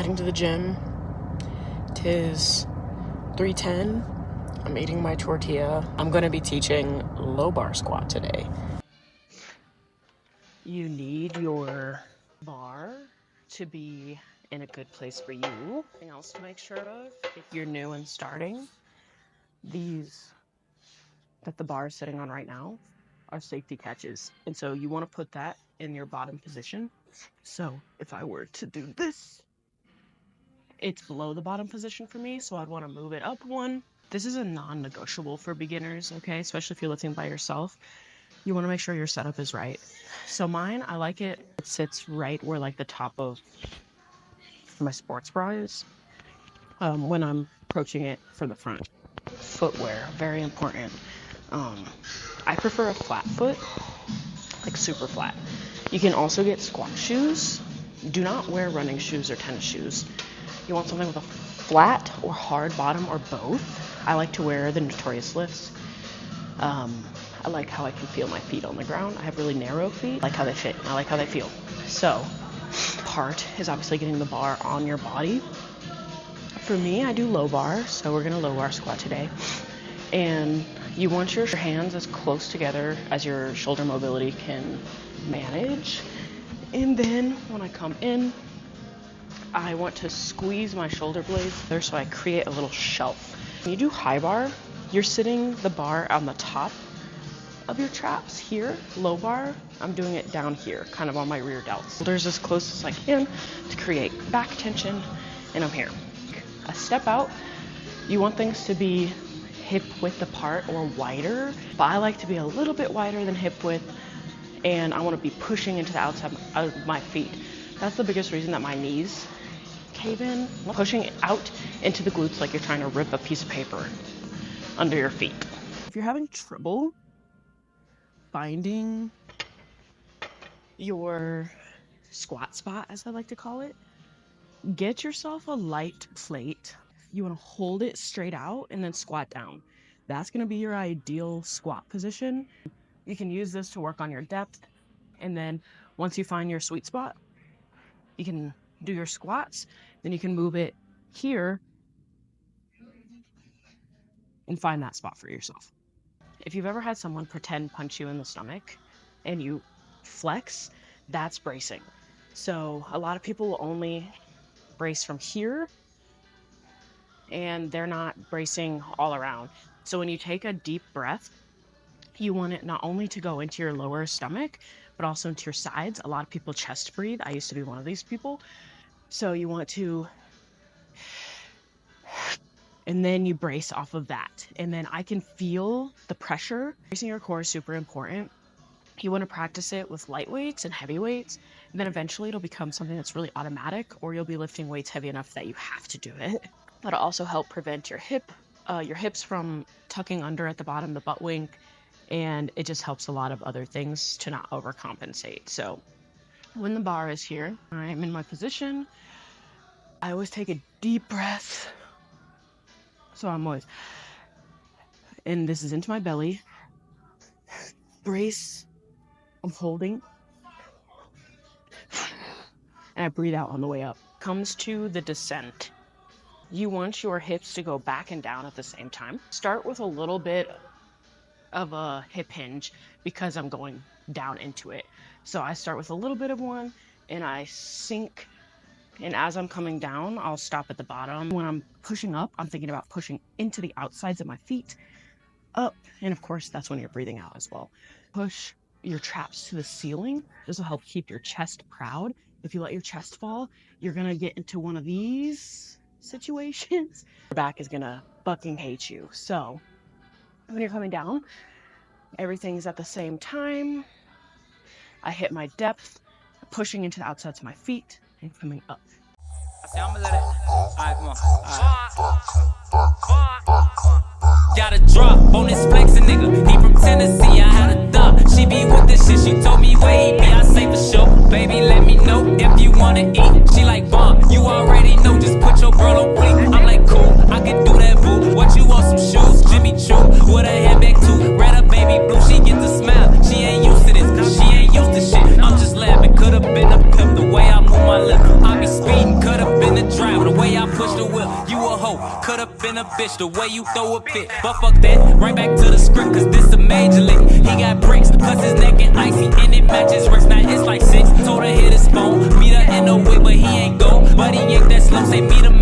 heading to the gym. 'Tis 3:10. I'm eating my tortilla. I'm gonna be teaching low bar squat today. You need your bar to be in a good place for you. Something else to make sure of if you're new and starting, these that the bar is sitting on right now are safety catches. And so you want to put that in your bottom position. So if I were to do this, it's below the bottom position for me, so I'd want to move it up one. This is a non-negotiable for beginners, okay? Especially if you're lifting by yourself. You want to make sure your setup is right. So mine, I like it sits right where like the top of my sports bra is when I'm approaching it from the front. Footwear, very important. I prefer a flat foot, like super flat. You can also get squat shoes. Do not wear running shoes or tennis shoes. You want something with a flat or hard bottom or both. I like to wear the Notorious Lifts. I like how I can feel my feet on the ground. I have really narrow feet. I like how they fit. I like how they feel. So, part is obviously getting the bar on your body. For me, I do low bar, so we're gonna low bar squat today. And you want your hands as close together as your shoulder mobility can manage. And then when I come in, I want to squeeze my shoulder blades there so I create a little shelf. When you do high bar, you're sitting the bar on the top of your traps here. Low bar, I'm doing it down here, kind of on my rear delts. Shoulders as close as I can to create back tension, and I'm here. A step out, you want things to be hip width apart or wider, but I like to be a little bit wider than hip width, and I want to be pushing into the outside of my feet. That's the biggest reason that my knees cave in. Pushing out into the glutes like you're trying to rip a piece of paper under your feet. If you're having trouble finding your squat spot, as I like to call it, get yourself a light plate. You want to hold it straight out and then squat down. That's going to be your ideal squat position. You can use this to work on your depth, and then once you find your sweet spot, you can do your squats, then you can move it here and find that spot for yourself. If you've ever had someone pretend punch you in the stomach and you flex, that's bracing. So a lot of people will only brace from here and they're not bracing all around. So when you take a deep breath, you want it not only to go into your lower stomach, but also into your sides. A lot of people chest breathe. I used to be one of these people. So you want to, and then you brace off of that. And then I can feel the pressure. Bracing your core is super important. You want to practice it with light weights and heavy weights. And then eventually it'll become something that's really automatic, or you'll be lifting weights heavy enough that you have to do it. That'll also help prevent your hips from tucking under at the bottom, the butt wink. And it just helps a lot of other things to not overcompensate. So when the bar is here, I'm in my position. I always take a deep breath. So I'm always, and this is into my belly. Brace, I'm holding. And I breathe out on the way up. Comes to the descent. You want your hips to go back and down at the same time. Start with a little bit of a hip hinge because I'm going down into it. So I start with a little bit of one and I sink, and as I'm coming down, I'll stop at the bottom. When I'm pushing up, I'm thinking about pushing into the outsides of my feet, up, and of course that's when you're breathing out as well. Push your traps to the ceiling. This will help keep your chest proud. If you let your chest fall, you're gonna get into one of these situations. Your back is gonna fucking hate you. So when you're coming down, everything's at the same time. I hit my depth, pushing into the outsides of my feet and coming up. I say I'm gonna let it. Alright, come on. Got a drop on this flexin' nigga. He from Tennessee, I had a thought. She be with this shit, she told me where he be. I say for sure, baby, let me know if you wanna eat. She like, Bomb, you already know, just put your girl on fleek. I'm like, cool, I can do that, boo. What you want, some shoes? Jimmy Choo, with a headback too. Red up, baby blue, she get the smile. She ain't used to this, cause she ain't used to shit. I'm just laughing, could've been a pimp the way I move my lip. I be speeding, could've been a Could've been a bitch the way you throw a fit. But fuck that, right back to the script, cause this a major league. He got bricks, plus his neck and icy, and it matches wrist. Now it's like 6. Told her hit his phone, meet her in the way, but he ain't go. But he ain't that slow, say meet him